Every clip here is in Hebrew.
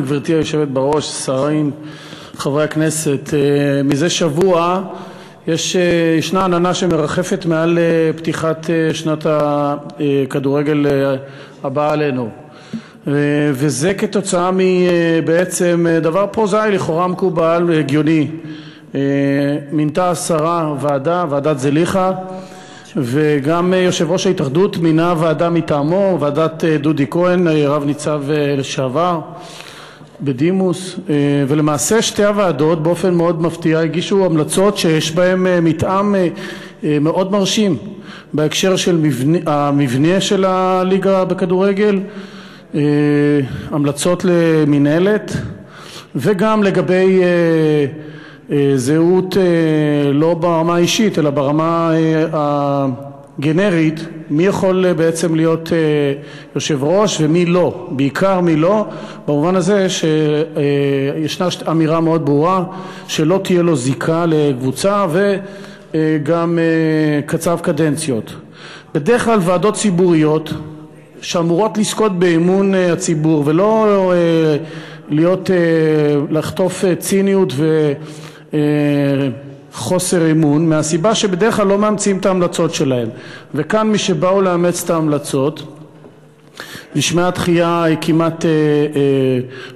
גברתי היושבת בראש, שרים, חברי הכנסת, מזה שבוע ישנה עננה שמרחפת מעל פתיחת שנת הכדורגל הבאה עלינו. וזה כתוצאה מבעצם דבר פרוזאי, לכאורה מקובל והגיוני. מינתה השרה ועדת זליכה, וגם יושב ראש ההתאחדות מינה ועדה מטעמו, ועדת דודי כהן, רב ניצב לשעבר בדימוס, ולמעשה שתי הוועדות באופן מאוד מפתיע הגישו המלצות שיש בהן מטעם מאוד מרשים בהקשר של המבנה של הליגה בכדורגל, המלצות למנהלת, וגם לגבי זהות לא ברמה האישית אלא ברמה הגנרית, מי יכול בעצם להיות יושב ראש ומי לא, בעיקר מי לא, במובן הזה שישנה אמירה מאוד ברורה שלא תהיה לו זיקה לקבוצה וגם קצב קדנציות. בדרך כלל ועדות ציבוריות שאמורות לזכות באמון הציבור ולא לחטוף ציניות וחוסר אמון, מהסיבה שבדרך כלל לא מאמצים את ההמלצות שלהם. וכאן מי שבאו לאמץ את ההמלצות, נשמעה דחייה כמעט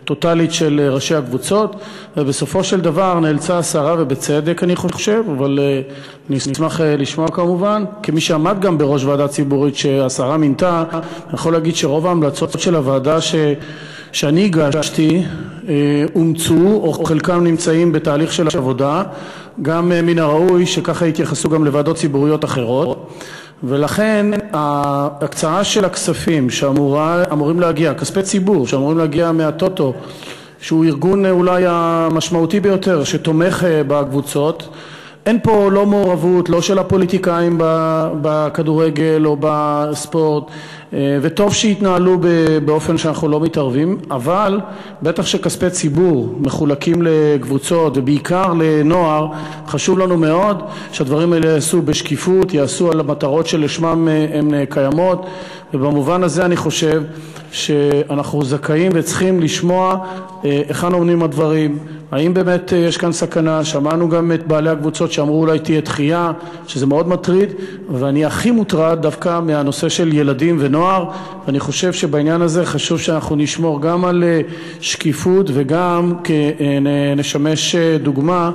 טוטלית של ראשי הקבוצות, ובסופו של דבר נאלצה השרה, ובצדק אני חושב, אבל אני אשמח לשמוע כמובן, כמי שעמד גם בראש ועדה ציבורית שהשרה מינתה, אני יכול להגיד שרוב ההמלצות של הוועדה שאני הגשתי אומצו, או חלקם נמצאים בתהליך של עבודה. גם מן הראוי שככה יתייחסו גם לוועדות ציבוריות אחרות, ולכן ההקצאה של הכספים שאמורים להגיע, כספי ציבור שאמורים להגיע מהטוטו, שהוא ארגון אולי המשמעותי ביותר שתומך בקבוצות, אין פה לא מעורבות, לא של הפוליטיקאים בכדורגל או בספורט, וטוב שיתנהלו באופן שאנחנו לא מתערבים, אבל בטח שכספי ציבור מחולקים לקבוצות ובעיקר לנוער, חשוב לנו מאוד שהדברים האלה יעשו בשקיפות, יעשו על המטרות שלשמם הן קיימות, ובמובן הזה אני חושב שאנחנו זכאים וצריכים לשמוע היכן עומדים הדברים, האם באמת יש כאן סכנה. שמענו גם את בעלי הקבוצות שאמרו אולי תהיה דחייה, שזה מאוד מטריד, ואני הכי מוטרד דווקא מהנושא של ילדים ונוער, ואני חושב שבעניין הזה חשוב שאנחנו נשמור גם על שקיפות וגם נשמש דוגמה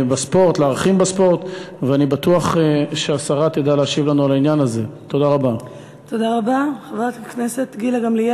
בספורט, לערכים בספורט, ואני בטוח שהשרה תדע להשיב לנו על העניין הזה. תודה רבה. תודה רבה. חברת הכנסת גילה גמליאל.